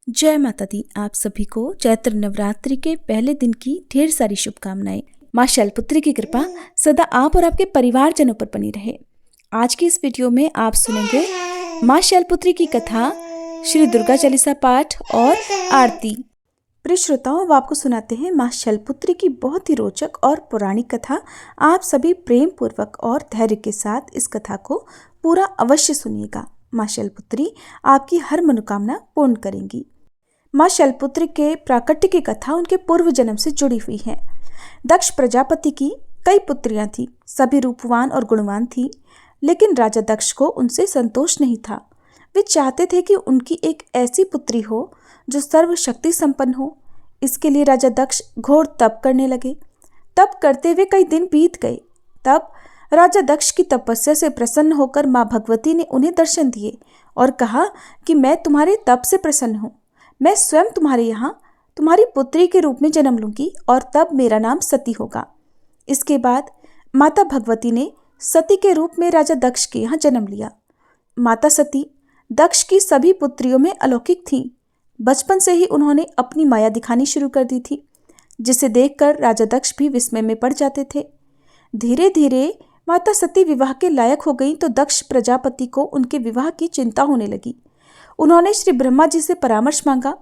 जय माता दी। आप सभी को चैत्र नवरात्रि के पहले दिन की ढेर सारी शुभकामनाएं। माँ शैलपुत्री की कृपा सदा आप और आपके परिवारजनों पर बनी रहे। आज की इस वीडियो में आप सुनेंगे माँ शैलपुत्री की कथा, श्री दुर्गा चालीसा पाठ और आरती। प्रिय श्रोताओं, अब आपको सुनाते हैं माँ शैलपुत्री की बहुत ही रोचक और पौराणिक कथा। आप सभी प्रेम पूर्वक और धैर्य के साथ इस कथा को पूरा अवश्य सुनिएगा। माँ शैलपुत्री आपकी हर मनोकामना पूर्ण करेंगी। माँ शैलपुत्री के प्राकट्य की कथा उनके पूर्व जन्म से जुड़ी हुई है। दक्ष प्रजापति की कई पुत्रियां थीं, सभी रूपवान और गुणवान थीं, लेकिन राजा दक्ष को उनसे संतोष नहीं था। वे चाहते थे कि उनकी एक ऐसी पुत्री हो जो सर्वशक्ति संपन्न हो। इसके लिए राजा दक्ष घोर तप करने लगे। तप करते हुए कई दिन बीत गए। तब राजा दक्ष की तपस्या से प्रसन्न होकर माँ भगवती ने उन्हें दर्शन दिए और कहा कि मैं तुम्हारे तप से प्रसन्न हूँ। मैं स्वयं तुम्हारे यहाँ तुम्हारी पुत्री के रूप में जन्म लूंगी और तब मेरा नाम सती होगा। इसके बाद माता भगवती ने सती के रूप में राजा दक्ष के यहाँ जन्म लिया। माता सती दक्ष की सभी पुत्रियों में अलौकिक थीं। बचपन से ही उन्होंने अपनी माया दिखानी शुरू कर दी थी, जिसे देखकर राजा दक्ष भी विस्मय में पड़ जाते थे। धीरे धीरे माता सती विवाह के लायक हो गई तो दक्ष प्रजापति को उनके विवाह की चिंता होने लगी। उन्होंने श्री ब्रह्मा जी से परामर्श मांगा।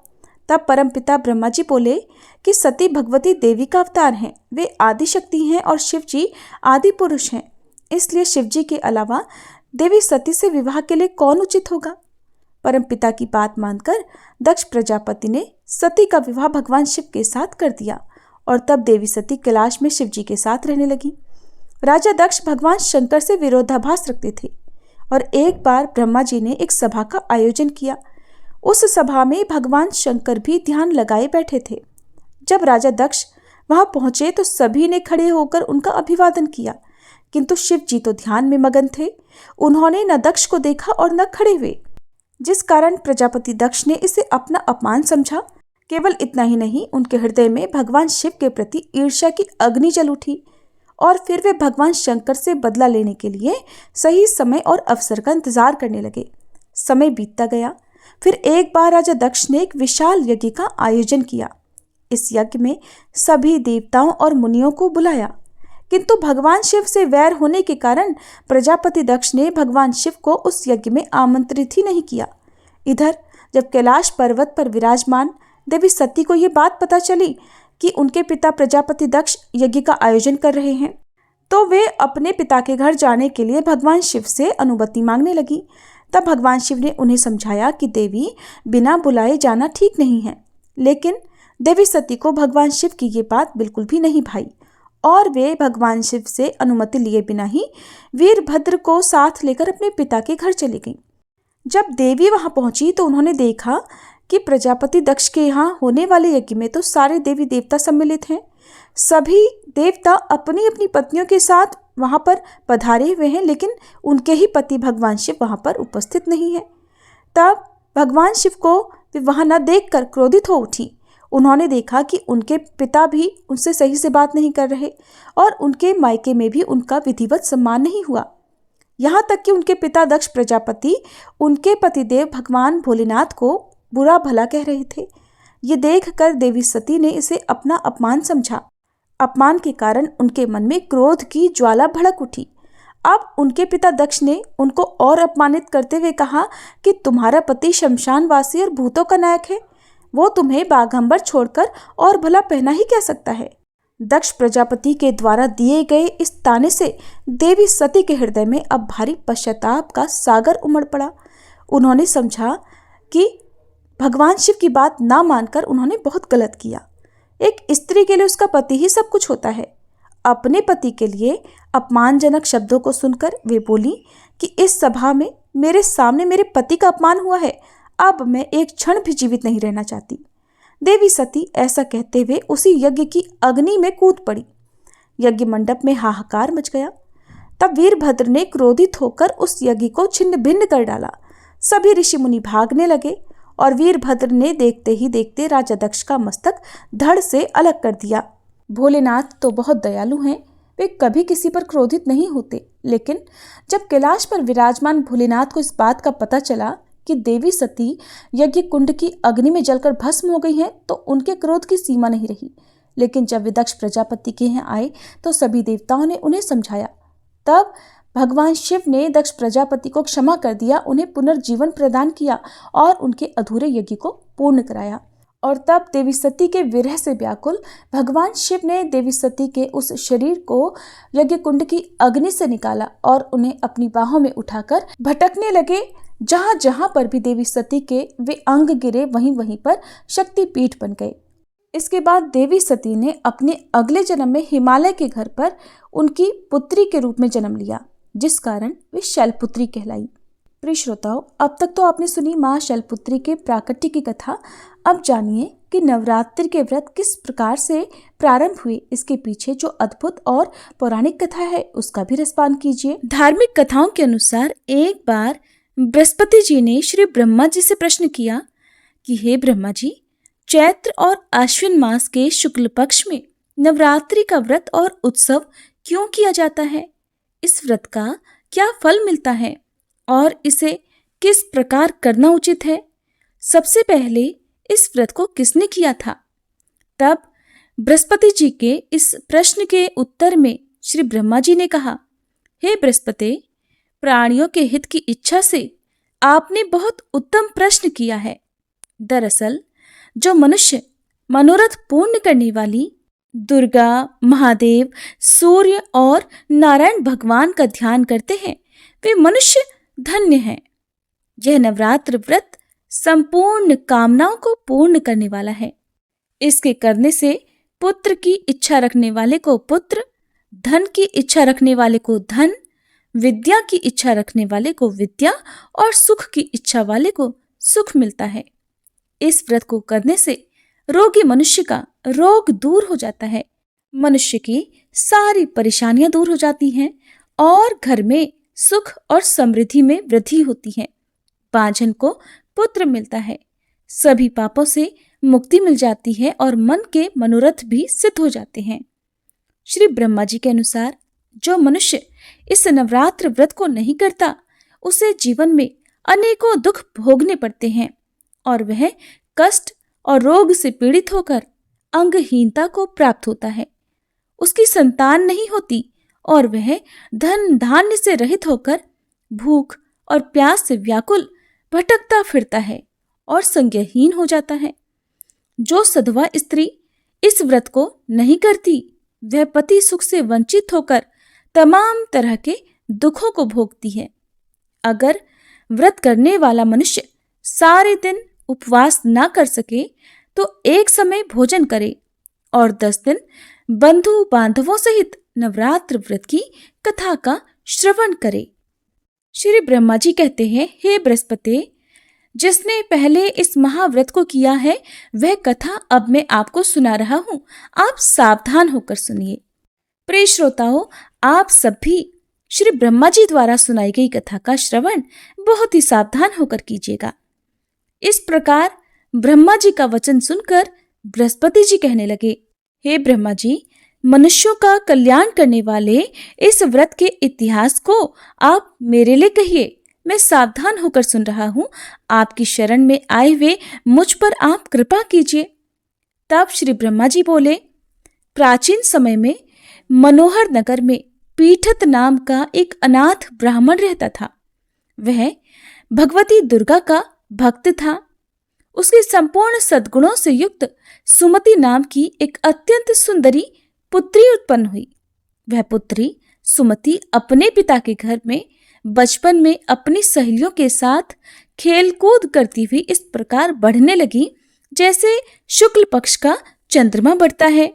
तब परमपिता ब्रह्मा जी बोले कि सती भगवती देवी का अवतार हैं, वे आदि शक्ति हैं और शिव जी आदि पुरुष हैं। इसलिए शिव जी के अलावा देवी सती से विवाह के लिए कौन उचित होगा। परमपिता की बात मानकर दक्ष प्रजापति ने सती का विवाह भगवान शिव के साथ कर दिया और तब देवी सती कैलाश में शिव जी के साथ रहने लगी। राजा दक्ष भगवान शंकर से विरोधाभास रखते थे और एक बार ब्रह्मा जी ने एक सभा का आयोजन किया। उस सभा में भगवान शंकर भी ध्यान लगाए बैठे थे। जब राजा दक्ष वहां पहुंचे तो सभी ने खड़े होकर उनका अभिवादन किया, किंतु शिव जी तो ध्यान में मगन थे। उन्होंने न दक्ष को देखा और न खड़े हुए, जिस कारण प्रजापति दक्ष ने इसे अपना अपमान समझा। केवल इतना ही नहीं, उनके हृदय में भगवान शिव के प्रति ईर्ष्या की अग्नि जल उठी और फिर वे भगवान शंकर से बदला लेने के लिए सही समय और अवसर का इंतजार करने लगे। समय बीतता गया। फिर एक बार राजा दक्ष ने एक विशाल यज्ञ का आयोजन किया। इस यज्ञ में सभी देवताओं और मुनियों को बुलाया, किंतु भगवान शिव से वैर होने के कारण प्रजापति दक्ष ने भगवान शिव को उस यज्ञ में आमंत्रित ही नहीं किया। इधर जब कैलाश पर्वत पर विराजमान देवी सती को ये बात पता चली कि उनके पिता प्रजापति दक्ष यज्ञ का आयोजन कर रहे हैं, तो वे अपने पिता के घर जाने के लिए भगवान शिव से अनुमति मांगने लगी। तब भगवान शिव ने उन्हें समझाया कि देवी, बिना बुलाए जाना ठीक नहीं है। लेकिन देवी सती को भगवान शिव की ये बात बिल्कुल भी नहीं भाई और वे भगवान शिव से अनुमति लिए बिना ही वीरभद्र को साथ लेकर अपने पिता के घर चली गईं। जब देवी वहां पहुंची तो उन्होंने देखा कि प्रजापति दक्ष के यहाँ होने वाले यज्ञ में तो सारे देवी देवता सम्मिलित हैं। सभी देवता अपनी अपनी पत्नियों के साथ वहां पर पधारे हुए हैं, लेकिन उनके ही पति भगवान शिव वहां पर उपस्थित नहीं है। तब भगवान शिव को वे वहां न देखकर क्रोधित हो उठी। उन्होंने देखा कि उनके पिता भी उनसे सही से बात नहीं कर रहे और उनके मायके में भी उनका विधिवत सम्मान नहीं हुआ। यहाँ तक कि उनके पिता दक्ष प्रजापति उनके पतिदेव भगवान भोलेनाथ को बुरा भला कह रहे थे। ये देखकर देवी सती ने इसे अपना अपमान समझा। अपमान के कारण उनके मन में क्रोध की ज्वाला भड़क उठी। अब उनके पिता दक्ष ने उनको और अपमानित करते हुए कहा कि तुम्हारा पति शमशानवासी और भूतों का नायक है, वो तुम्हें बाघंबर छोड़कर और भला पहना ही क्या सकता है। दक्ष प्रजापति के द्वारा दिए गए इस ताने से देवी सती के हृदय में अब भारी पश्चाताप का सागर उमड़ पड़ा। उन्होंने समझा कि भगवान शिव की बात ना मानकर उन्होंने बहुत गलत किया। एक स्त्री के लिए उसका पति ही सब कुछ होता है। अपने पति के लिए अपमानजनक शब्दों को सुनकर वे बोली कि इस सभा में मेरे सामने मेरे पति का अपमान हुआ है, अब मैं एक क्षण भी जीवित नहीं रहना चाहती। देवी सती ऐसा कहते हुए उसी यज्ञ की अग्नि में कूद पड़ी। यज्ञ मंडप में हाहाकार मच गया। तब वीरभद्र ने क्रोधित होकर उस यज्ञ को छिन्न भिन्न कर डाला। सभी ऋषि मुनि भागने लगे और वीरभद्र ने देखते ही देखते राजा दक्ष का मस्तक धड़ से अलग कर दिया। भोलेनाथ तो बहुत दयालु हैं, वे कभी किसी पर क्रोधित नहीं होते। लेकिन जब कैलाश पर विराजमान भोलेनाथ को इस बात का पता चला कि देवी सती यज्ञ कुंड की अग्नि में जलकर भस्म हो गई हैं, तो उनके क्रोध की सीमा नहीं रही। लेकिन जब वे दक्ष प्रजापति के यहाँ आए तो सभी देवताओं ने उन्हें समझाया। तब भगवान शिव ने दक्ष प्रजापति को क्षमा कर दिया, उन्हें पुनर्जीवन प्रदान किया और उनके अधूरे यज्ञ को पूर्ण कराया। और तब देवी सती के विरह से व्याकुल भगवान शिव ने देवी सती के उस शरीर को यज्ञ कुंड की अग्नि से निकाला और उन्हें अपनी बाहों में उठाकर भटकने लगे। जहां जहां पर भी देवी सती के वे अंग गिरे, वहीं वहीं पर शक्तिपीठ बन गए। इसके बाद देवी सती ने अपने अगले जन्म में हिमालय के घर पर उनकी पुत्री के रूप में जन्म लिया, जिस कारण वे शैलपुत्री कहलाई। प्रिय श्रोताओं, अब तक तो आपने सुनी माँ शैलपुत्री के प्राकट्य की कथा। अब जानिए कि नवरात्रि के व्रत किस प्रकार से प्रारंभ हुए। इसके पीछे जो अद्भुत और पौराणिक कथा है उसका भी रसपान कीजिए। धार्मिक कथाओं के अनुसार एक बार बृहस्पति जी ने श्री ब्रह्मा जी से प्रश्न किया कि हे ब्रह्मा जी, चैत्र और आश्विन मास के शुक्ल पक्ष में नवरात्रि का व्रत और उत्सव क्यों किया जाता है? इस व्रत का क्या फल मिलता है और इसे किस प्रकार करना उचित है? सबसे पहले इस व्रत को किसने किया था? तब बृहस्पति जी के इस प्रश्न के उत्तर में श्री ब्रह्मा जी ने कहा, हे बृहस्पति, प्राणियों के हित की इच्छा से आपने बहुत उत्तम प्रश्न किया है। दरअसल जो मनुष्य मनोरथ पूर्ण करने वाली दुर्गा, महादेव, सूर्य और नारायण भगवान का ध्यान करते हैं, वे मनुष्य धन्य हैं। यह नवरात्र व्रत संपूर्ण कामनाओं को पूर्ण करने वाला है। इसके करने से पुत्र की इच्छा रखने वाले को पुत्र, धन की इच्छा रखने वाले को धन, विद्या की इच्छा रखने वाले को विद्या और सुख की इच्छा वाले को सुख मिलता है। इस व्रत को करने से रोगी मनुष्य का रोग दूर हो जाता है, मनुष्य की सारी परेशानियां दूर हो जाती हैं और घर में सुख और समृद्धि में वृद्धि होती है। बांझन को पुत्र मिलता है, सभी पापों से मुक्ति मिल जाती है और मन के मनोरथ भी सिद्ध हो जाते हैं। श्री ब्रह्मा जी के अनुसार जो मनुष्य इस नवरात्र व्रत को नहीं करता, उसे जीवन में अनेकों दुख भोगने पड़ते हैं और वह कष्ट और रोग से पीड़ित होकर अंगहीनता को प्राप्त होता है। उसकी संतान नहीं होती और वह धन धान्य से रहित होकर भूख और प्यास से व्याकुल भटकता फिरता है और संज्ञाहीन हो जाता है। जो सधवा स्त्री इस व्रत को नहीं करती, वह पति सुख से वंचित होकर तमाम तरह के दुखों को भोगती है। अगर व्रत करने वाला मनुष्य सारे दिन उपवास ना कर सके तो एक समय भोजन करे और 10 दिन बंधु बांधवों सहित नवरात्र व्रत की कथा का श्रवण करे। श्री ब्रह्मा जी कहते हैं, हे बृहस्पति, जिसने पहले इस महाव्रत को किया है वह कथा अब मैं आपको सुना रहा हूं, आप सावधान होकर सुनिए। प्रिय श्रोताओं, आप सब भी श्री ब्रह्मा जी द्वारा सुनाई गई कथा का श्रवण बहुत ही सावधान होकर कीजिएगा। इस प्रकार ब्रह्मा जी का वचन सुनकर बृहस्पति जी कहने लगे, हे ब्रह्मा जी, मनुष्यों का कल्याण करने वाले इस व्रत के इतिहास को आप मेरे लिए कहिए। मैं सावधान होकर सुन रहा हूं। आपकी शरण में आए हुए मुझ पर आप कृपा कीजिए। तब श्री ब्रह्मा जी बोले, प्राचीन समय में मनोहर नगर में पीठत नाम का एक अनाथ ब्राह्मण रहता था। वह भगवती दुर्गा का भक्त था। उसके संपूर्ण सद्गुणों से युक्त सुमति नाम की एक अत्यंत सुंदरी पुत्री उत्पन्न हुई। वह पुत्री सुमति अपने पिता के घर में बचपन में अपनी सहेलियों के साथ खेलकूद करती हुई इस प्रकार बढ़ने लगी जैसे शुक्ल पक्ष का चंद्रमा बढ़ता है।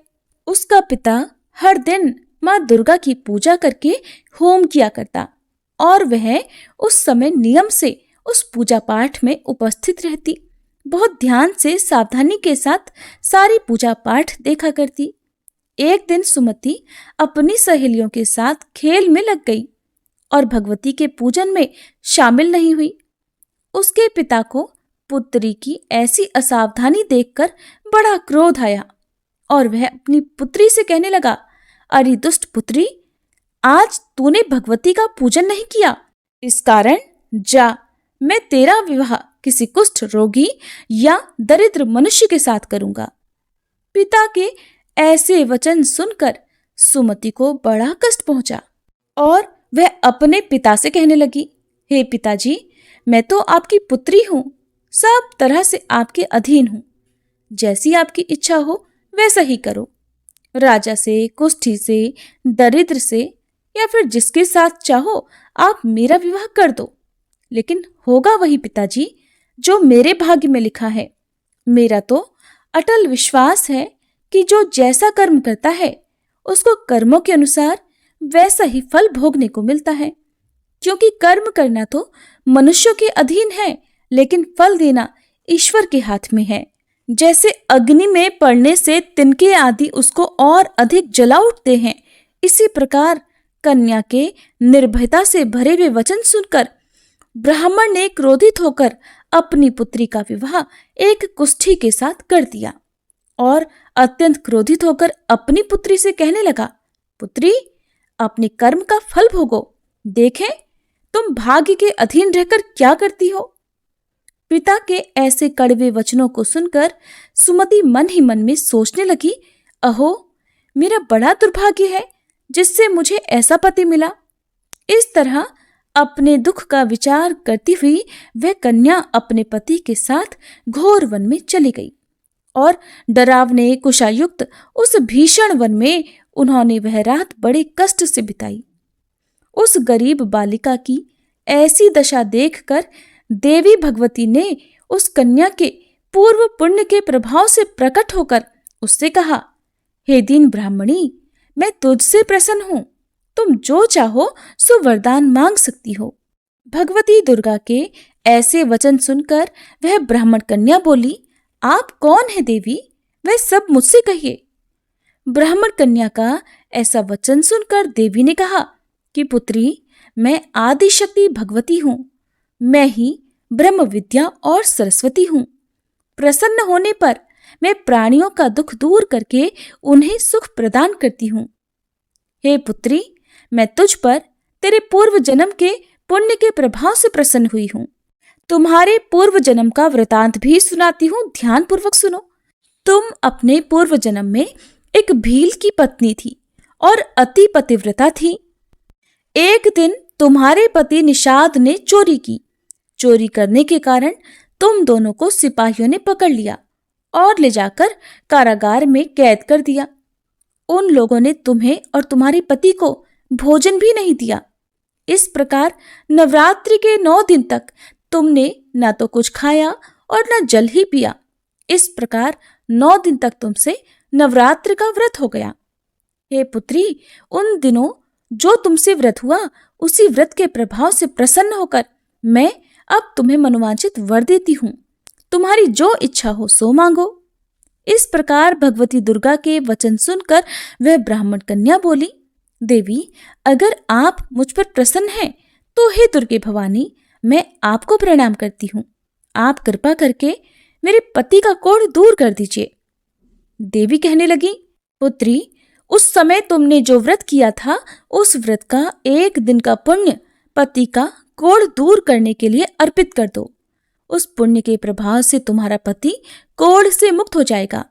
उसका पिता हर दिन माँ दुर्गा की पूजा करके होम किया करता और वह उस समय नियम से उस पूजा पाठ में उपस्थित रहती। बहुत ध्यान से सावधानी के साथ सारी पूजा पाठ देखा करती। एक दिन सुमति अपनी सहेलियों के साथ खेल में लग गई और भगवती के पूजन में शामिल नहीं हुई। उसके पिता को पुत्री की ऐसी असावधानी देखकर बड़ा क्रोध आया और वह अपनी पुत्री से कहने लगा, अरे दुष्ट पुत्री, आज तूने भगवती का पूजन नहीं किया, इस कारण जा, मैं तेरा विवाह किसी कुष्ठ रोगी या दरिद्र मनुष्य के साथ करूंगा। पिता के ऐसे वचन सुनकर सुमति को बड़ा कष्ट पहुंचा और वह अपने पिता से कहने लगी, हे पिताजी, मैं तो आपकी पुत्री हूं, सब तरह से आपके अधीन हूं। जैसी आपकी इच्छा हो वैसा ही करो। राजा से, कुष्ठी से, दरिद्र से या फिर जिसके साथ चाहो आप मेरा विवाह कर दो, लेकिन होगा वही पिताजी जो मेरे भाग्य में लिखा है। मेरा तो अटल विश्वास है कि जो जैसा कर्म करता है उसको कर्मों के अनुसार वैसा ही फल भोगने को मिलता है, क्योंकि कर्म करना तो मनुष्यों के अधीन है, लेकिन फल देना ईश्वर के हाथ में है। जैसे अग्नि में पड़ने से तिनके आदि उसको और अधिक जला उठते हैं, इसी प्रकार कन्या के निर्भयता से भरे हुए वचन सुनकर ब्राह्मण ने क्रोधित होकर अपनी पुत्री का विवाह एक कुष्ठी के साथ कर दिया और अत्यंत क्रोधित होकर अपनी पुत्री से कहने लगा, पुत्री, अपने कर्म का फल भोगो, देखें तुम भाग्य के अधीन रहकर क्या करती हो। पिता के ऐसे कड़वे वचनों को सुनकर सुमति मन ही मन में सोचने लगी, अहो, मेरा बड़ा दुर्भाग्य है जिससे मुझे ऐसा पति मिला। इस तरह अपने दुख का विचार करती हुई वह कन्या अपने पति के साथ घोर वन में चली गई और डरावने कुशायुक्त उस भीषण वन में उन्होंने वह रात बड़े कष्ट से बिताई। उस गरीब बालिका की ऐसी दशा देखकर देवी भगवती ने उस कन्या के पूर्व पुण्य के प्रभाव से प्रकट होकर उससे कहा, हे दीन ब्राह्मणी, मैं तुझसे प्रसन्न हूं, तुम जो चाहो सो वरदान मांग सकती हो। भगवती दुर्गा के ऐसे वचन सुनकर वह ब्राह्मण कन्या बोली, आप कौन है देवी, वह सब मुझसे कहिए। ब्राह्मण कन्या का ऐसा वचन सुनकर देवी ने कहा कि पुत्री, मैं आदिशक्ति भगवती हूं, मैं ही ब्रह्म विद्या और सरस्वती हूं। प्रसन्न होने पर मैं प्राणियों का दुख दूर करके उन्हें सुख प्रदान करती हूं। हे पुत्री, मैं तुझ पर तेरे पूर्व जन्म के पुण्य के प्रभाव से प्रसन्न हुई हूं। तुम्हारे पूर्व जन्म का वृतांत भी सुनाती हूं, ध्यान पूर्वक सुनो। तुम अपने पूर्व जन्म में एक भील की पत्नी थी और अति पतिव्रता थी। एक दिन तुम्हारे पति निषाद ने चोरी की। चोरी करने के कारण तुम दोनों को सिपाहियों ने पकड़ लिया और ले जाकर कारागार में कैद कर दिया। उन लोगों ने तुम्हें और तुम्हारे पति को भोजन भी नहीं दिया। इस प्रकार नवरात्रि के 9 दिन तक तुमने न तो कुछ खाया और न जल ही पिया। इस प्रकार 9 दिन तक तुमसे नवरात्रि का व्रत हो गया। हे पुत्री, उन दिनों जो तुमसे व्रत हुआ उसी व्रत के प्रभाव से प्रसन्न होकर मैं अब तुम्हें मनोवांछित वर देती हूं। तुम्हारी जो इच्छा हो सो मांगो। इस प्रकार भगवती दुर्गा के वचन सुनकर वह ब्राह्मण कन्या बोली, देवी, अगर आप मुझ पर प्रसन्न हैं तो हे दुर्गे भवानी, मैं आपको प्रणाम करती हूँ। आप कृपा करके मेरे पति का कोढ़ दूर कर दीजिए। देवी कहने लगी, पुत्री, उस समय तुमने जो व्रत किया था उस व्रत का 1 दिन का पुण्य पति का कोढ़ दूर करने के लिए अर्पित कर दो। उस पुण्य के प्रभाव से तुम्हारा पति कोढ़ से मुक्त हो जाएगा।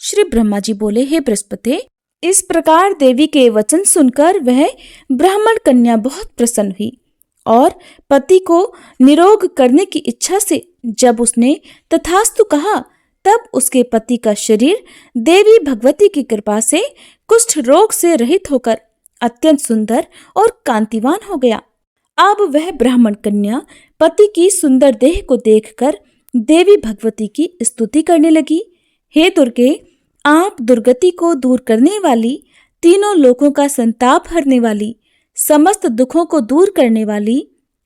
श्री ब्रह्मा जी बोले, हे बृहस्पति। इस प्रकार देवी के वचन सुनकर वह ब्राह्मण कन्या बहुत प्रसन्न हुई और पति को निरोग करने की इच्छा से जब उसने तथास्तु कहा, तब उसके पति का शरीर देवी भगवती की कृपा से कुष्ठ रोग से रहित होकर अत्यंत सुंदर और कांतिवान हो गया। अब वह ब्राह्मण कन्या पति की सुंदर देह को देखकर देवी भगवती की स्तुति करने लगी। हे दुर्गे, आप दुर्गति को दूर करने वाली, तीनों लोकों का संताप हरने वाली, समस्त दुखों को दूर करने वाली,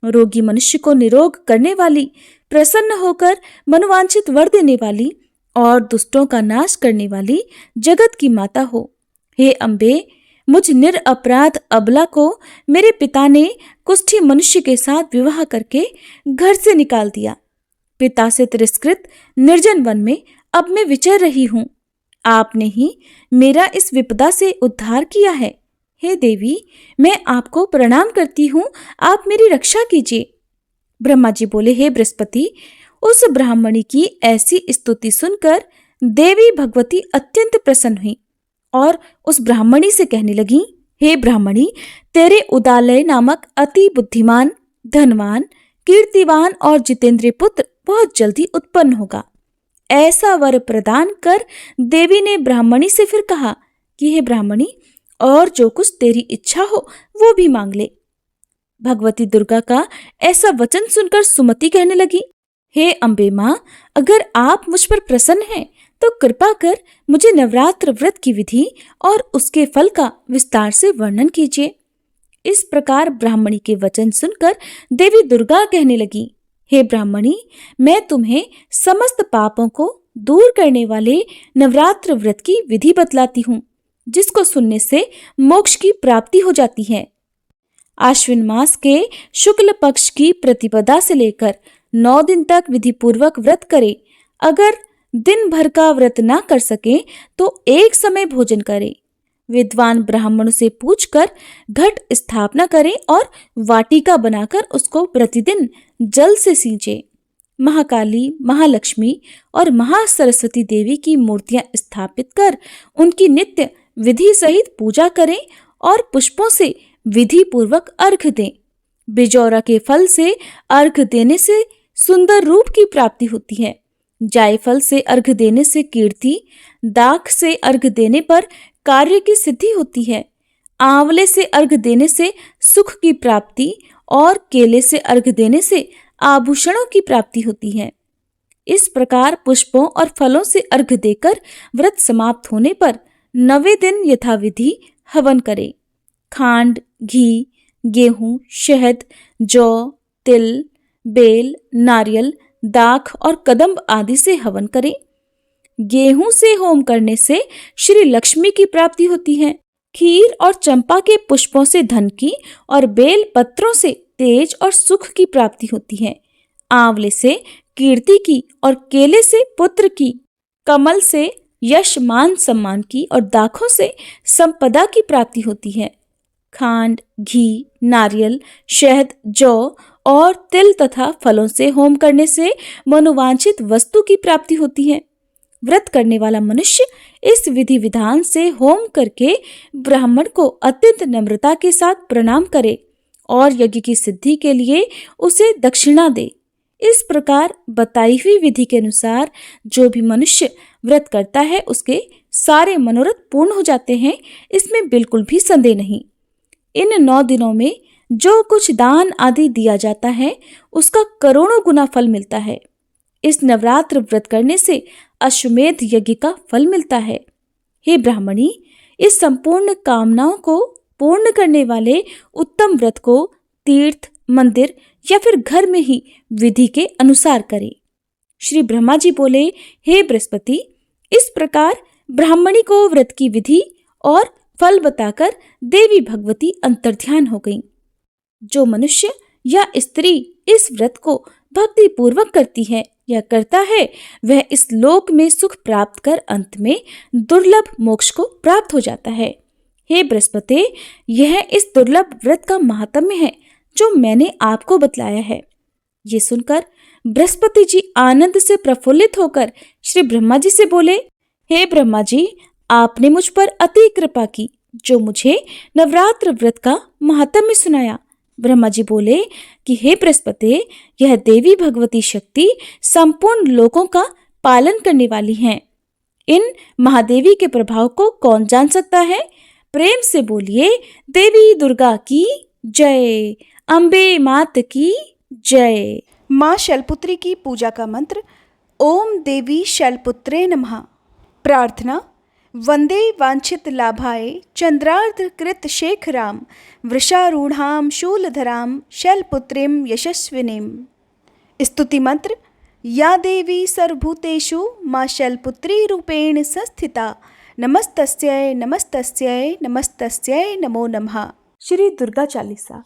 रोगी मनुष्य को निरोग करने वाली, प्रसन्न होकर मनोवांछित वर देने वाली और दुष्टों का नाश करने वाली जगत की माता हो। हे अम्बे, मुझ निरअपराध अबला को मेरे पिता ने कुष्ठी मनुष्य के साथ विवाह करके घर से निकाल दिया। पिता से तिरस्कृत निर्जन वन में अब मैं विचर रही हूँ। आपने ही मेरा इस विपदा से उद्धार किया है। हे देवी, मैं आपको प्रणाम करती हूँ, आप मेरी रक्षा कीजिए। ब्रह्मा जी बोले, हे बृहस्पति, उस ब्राह्मणी की ऐसी स्तुति सुनकर देवी भगवती अत्यंत प्रसन्न हुई और उस ब्राह्मणी से कहने लगी, हे ब्राह्मणी, तेरे उदालय नामक अति बुद्धिमान, धनवान, कीर्तिवान और जितेंद्रिय पुत्र बहुत जल्दी उत्पन्न होगा। ऐसा वर प्रदान कर देवी ने ब्राह्मणी से फिर कहा कि हे ब्राह्मणी, और जो कुछ तेरी इच्छा हो वो भी मांग ले। भगवती दुर्गा का ऐसा वचन सुनकर सुमति कहने लगी, हे अम्बे मां, अगर आप मुझ पर प्रसन्न हैं तो कृपा कर मुझे नवरात्र व्रत की विधि और उसके फल का विस्तार से वर्णन कीजिए। इस प्रकार ब्राह्मणी के वचन सुनकर देवी दुर्गा कहने लगी, हे ब्राह्मणी, मैं तुम्हें समस्त पापों को दूर करने वाले नवरात्र व्रत की विधि बतलाती हूँ, जिसको सुनने से मोक्ष की प्राप्ति हो जाती है। आश्विन मास के शुक्ल पक्ष की प्रतिपदा से लेकर 9 दिन तक विधि पूर्वक व्रत करे। अगर दिन भर का व्रत ना कर सके तो एक समय भोजन करे। विद्वान ब्राह्मणों से पूछकर घट स्थापना करें और वाटिका बनाकर उसको प्रतिदिन जल से सींचे। महाकाली, महालक्ष्मी और महासरस्वती देवी की मूर्तियां स्थापित कर उनकी नित्य विधि सहित पूजा करें और पुष्पों से विधि पूर्वक अर्घ दें। बिजौरा के फल से अर्घ देने से सुंदर रूप की प्राप्ति होती है। जायफल से अर्घ देने से कीर्ति, दाख से अर्घ देने पर कार्य की सिद्धि होती है। आंवले से अर्घ देने से सुख की प्राप्ति और केले से अर्घ देने से आभूषणों की प्राप्ति होती है। इस प्रकार पुष्पों और फलों से अर्घ देकर व्रत समाप्त होने पर 9वें दिन यथाविधि हवन करें। खांड, घी, गेहूं, शहद, जौ, तिल, बेल, नारियल, दाख और कदम्ब आदि से हवन करें। गेहूं से होम करने से श्री लक्ष्मी की प्राप्ति होती है। खीर और चंपा के पुष्पों से धन की और बेल पत्रों से तेज और सुख की प्राप्ति होती है। आंवले से कीर्ति की और केले से पुत्र की, कमल से यश मान सम्मान की और दाखों से संपदा की प्राप्ति होती है। खांड, घी, नारियल, शहद, जौ और तिल तथा फलों से होम करने से मनोवांछित वस्तु की प्राप्ति होती है। व्रत करने वाला मनुष्य इस विधि विधान से होम करके ब्राह्मण को अत्यंत नम्रता के साथ प्रणाम करे और यज्ञ की सिद्धि के लिए उसे दक्षिणा दे। इस प्रकार बताई हुई विधि के अनुसार जो भी मनुष्य व्रत करता है उसके सारे मनोरथ पूर्ण हो जाते हैं, इसमें बिल्कुल भी संदेह नहीं। इन 9 दिनों में जो कुछ दान आदि दिया जाता है उसका करोड़ों गुना फल मिलता है। इस नवरात्र व्रत करने से अश्वमेध यज्ञ का फल मिलता है। हे ब्राह्मणी, इस संपूर्ण कामनाओं को पूर्ण करने वाले उत्तम व्रत को तीर्थ, मंदिर या फिर घर में ही विधि के अनुसार करें। श्री ब्रह्मा जी बोले, हे बृहस्पति, इस प्रकार ब्राह्मणी को व्रत की विधि और फल बताकर देवी भगवती अंतर्ध्यान हो गईं। जो मनुष्य या स्त्री इस व्रत को भक्ति पूर्वक करती है या करता है, वह इस लोक में सुख प्राप्त कर अंत में दुर्लभ मोक्ष को प्राप्त हो जाता है। हे बृहस्पति, यह इस दुर्लभ व्रत का महात्म्य है जो मैंने आपको बतलाया है। ये सुनकर बृहस्पति जी आनंद से प्रफुल्लित होकर श्री ब्रह्मा जी से बोले, हे ब्रह्मा जी, आपने मुझ पर अति कृपा की जो मुझे नवरात्र व्रत का महात्म्य सुनाया। ब्रह्मा जी बोले कि हे बृहस्पति, यह देवी भगवती शक्ति संपूर्ण लोकों का पालन करने वाली हैं। इन महादेवी के प्रभाव को कौन जान सकता है? प्रेम से बोलिए, देवी दुर्गा की जय, अम्बे मात की जय। माँ शैलपुत्री की पूजा का मंत्र ओम देवी शैलपुत्रे नमः। प्रार्थना वंदे वांछित लाभाय चंद्रार्ध कृत शेखराम वृषारूढ़ाम शूलधराम शैलपुत्रीम यशस्विनीम। स्तुति मंत्र या देवी सर्वभूतेषु माँ शैलपुत्री रूपेण संस्थिता नमस्तस्यै नमस्तस्यै नमस्तस्यै नमो नमः। श्री दुर्गा चालीसा।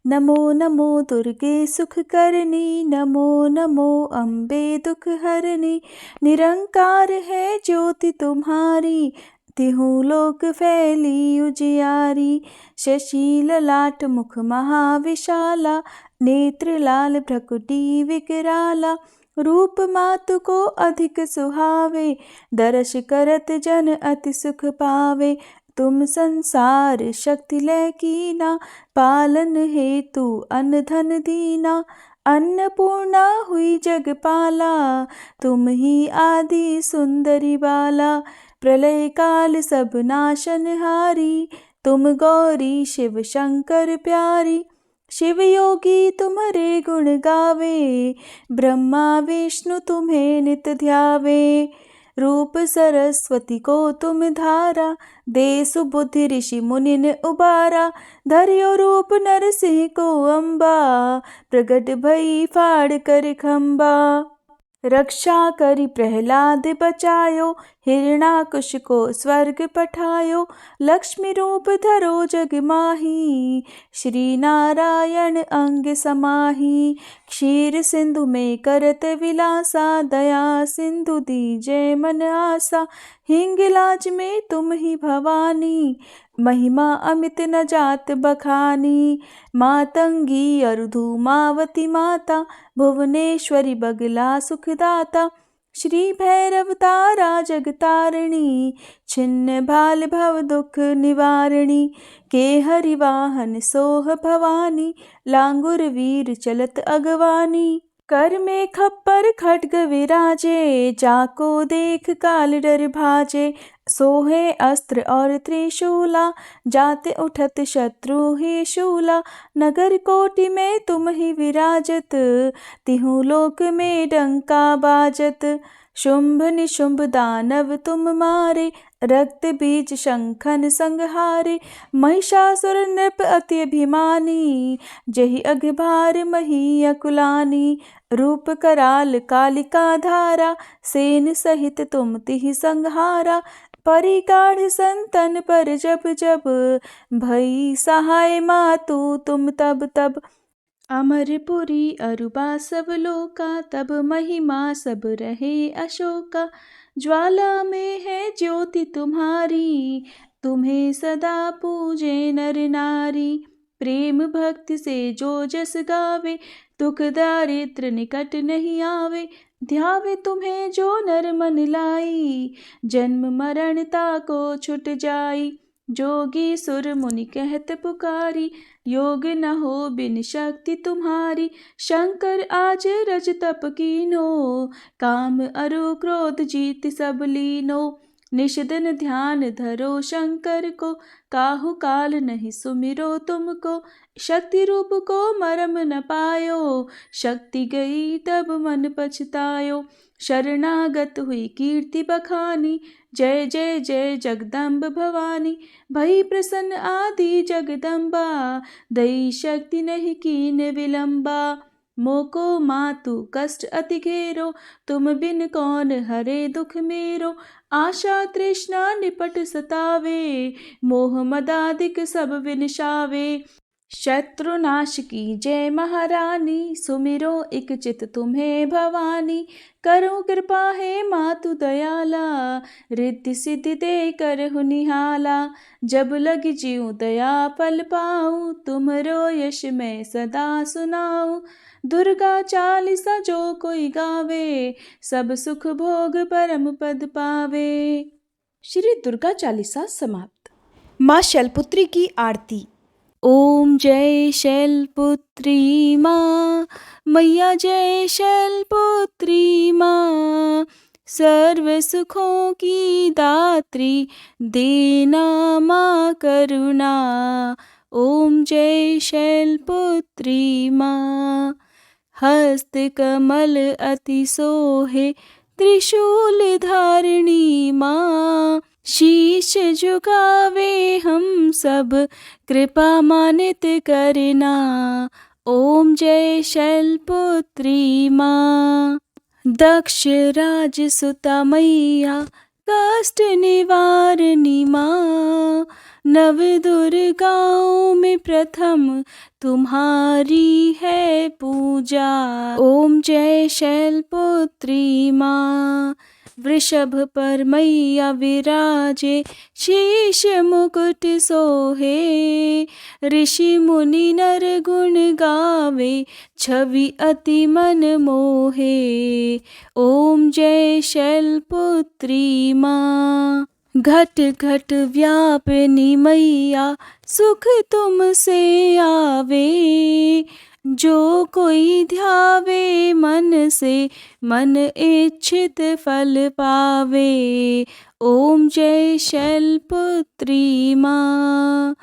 नमो नमो दुर्गे सुख करनी, नमो नमो अम्बे दुख हरनी। निरंकार है ज्योति तुम्हारी, तिहु लोक फैली उजियारी। शशि ललाट मुख महाविशाला, नेत्र लाल भ्रकुटी विकराला। रूप मातु को अधिक सुहावे, दर्श करत जन अति सुख पावे। तुम संसार शक्ति लय कीना, पालन हेतु अन्न धन दीना। अन्नपूर्णा हुई जगपाला, तुम ही आदि सुंदरी बाला। प्रलय काल सब नाशनहारी, तुम गौरी शिव शंकर प्यारी। शिव योगी तुम्हारे गुण गावे, ब्रह्मा विष्णु तुम्हें नित ध्यावे। रूप सरस्वती को तुम धारा, दे सुबुद्धि ऋषि मुनिन उबारा। धर्यो रूप नरसिंह को अम्बा, प्रगट भई फाड़ कर खम्बा। रक्षा करी प्रहलाद बचायो, हिरणाकुश को स्वर्ग पठायो। लक्ष्मी रूप धरो जग माही, श्री नारायण अंग समाही। क्षीर सिंधु में करत विलासा, दया सिंधु दीजे मन आसा। हिंगलाज में तुम ही भवानी, महिमा अमित न जात बखानी। मातंगी और धूमावती माता, भुवनेश्वरी बगला सुखदाता। श्री भैरव तारा जगतारिणी, छिन्न भाल भव दुख निवारिणी। के हरिवाहन सोह भवानी, लांगुर वीर चलत अगवानी। कर में खप्पर खड्ग विराजे, जाको देख काल डर भाजे। सोहे अस्त्र और त्रिशूला, जाते उठत शत्रु ही शूला। नगर कोटि में तुम ही विराजत, तिहु लोक में डंका बाजत। शुंभ निशुंभ दानव तुम मारे, रक्त बीज शंखन संहारे। महिषासुर नृप अति अभिमानी, जहि अघभार मही अकुलानी। रूप कराल कालिका धारा, सेन सहित तुम तिहि संहारा। परिगाढ़ संतन पर जब जब, भई सहाय मातु तुम तब तब। अमरपुरी अरुबा सब लोका, तब महिमा सब रहे अशोका। ज्वाला में है ज्योति तुम्हारी, तुम्हें सदा पूजे नर नारी। प्रेम भक्ति से जो जस गावे, दुख दारिद्र निकट नहीं आवे। ध्यावे तुम्हें जो नर मन लाई, जन्म मरण ताको छुट जाई। जोगी सुर मुनि कहत पुकारी, योग न हो बिन शक्ति तुम्हारी। शंकर आज रज तप कीनो, काम अरु क्रोध जीत सब लीनो। निषिदन ध्यान धरो शंकर को, काहु काल नहीं सुमिरो तुमको। शक्ति रूप को मरम न पायो, शक्ति गई तब मन पछतायो। शरणागत हुई कीर्ति बखानी, जय जय जय जगदम्ब भवानी। भई प्रसन्न आदि जगदम्बा, दई शक्ति नहीं कीन विलंबा। मोको मातु कष्ट अति घेरो, तुम बिन कौन हरे दुख मेरो। आशा तृष्णा निपट सतावे, मोह मदादिक सब विनशावे। शत्रुनाश की जय महारानी, सुमिरो इक चित तुम्हें भवानी। करो कृपा है मातु दयाला, रिद्धि सिद्धि दे करहु निहाला। जब लग जीव दया फल पाऊँ, तुमरो यश मैं सदा सुनाऊँ। दुर्गा चालीसा जो कोई गावे, सब सुख भोग परम पद पावे। श्री दुर्गा चालीसा समाप्त। माँ शैलपुत्री की आरती। ओम जय शैलपुत्री माँ, मैया जय शैलपुत्री माँ। सर्व सुखों की दात्री, देना माँ करुणा। ओम जय शैलपुत्री माँ। हस्त कमल अति सोहे, त्रिशूल धारिणी माँ। शीश झुकावे हम सब, कृपा मानित करना। ओम जय शैलपुत्री माँ। दक्ष राज सुता मैया, कष्ट निवारणी माँ। नव दुर्गाओं में प्रथम तुम्हारी है पूजा। ओम जय शैलपुत्री माँ। वृषभ पर मैया विराजे, शीश मुकुट सोहे। ऋषि मुनि नर गुण गावे, छवि अति मन मोहे। ओम जय शैलपुत्री माँ। घट घट व्यापिनी मैया, सुख तुमसे आवे। जो कोई ध्यावे मन से, मन इच्छित फल पावे। ओम जय शैलपुत्री माँ।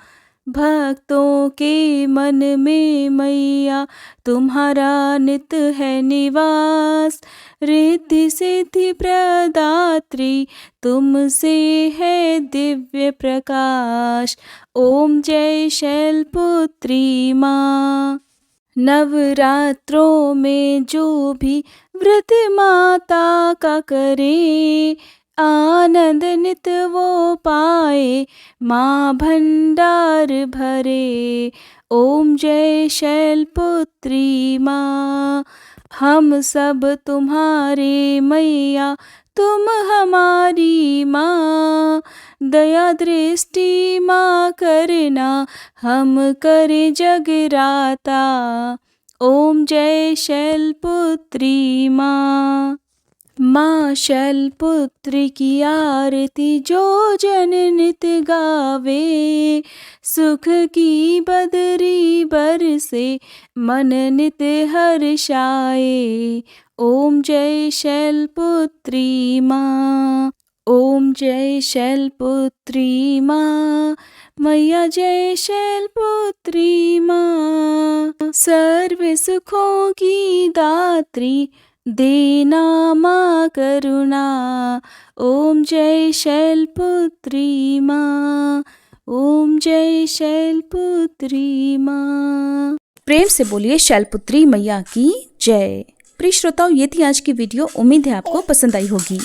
भक्तों के मन में मैया, तुम्हारा नित है निवास। रिद्धि सिद्धि प्रदात्री, तुमसे है दिव्य प्रकाश। ओम जय शैलपुत्री माँ। नवरात्रों में जो भी व्रत माता का करे, आनंद नित वो पाए, माँ भंडार भरे। ओम जय शैलपुत्री माँ। हम सब तुम्हारे मैया, तुम हमारी माँ। दया दृष्टि माँ करना, हम करे जगराता। ओम जय शैलपुत्री माँ। माँ शैलपुत्री की आरती जो जन नित गावे, सुख की बदरी बरसे, मन नित हर्षाए। ओम जय शैलपुत्री माँ। ओम जय शैलपुत्री माँ। मैया जय शैलपुत्री माँ। सर्व सुखों की दात्री, देना माँ करुणा। ओम जय शैलपुत्री माँ। ओम जय शैलपुत्री माँ। प्रेम से बोलिए शैलपुत्री मैया की जय। प्रिय श्रोताओं, ये थी आज की वीडियो। उम्मीद है आपको पसंद आई होगी।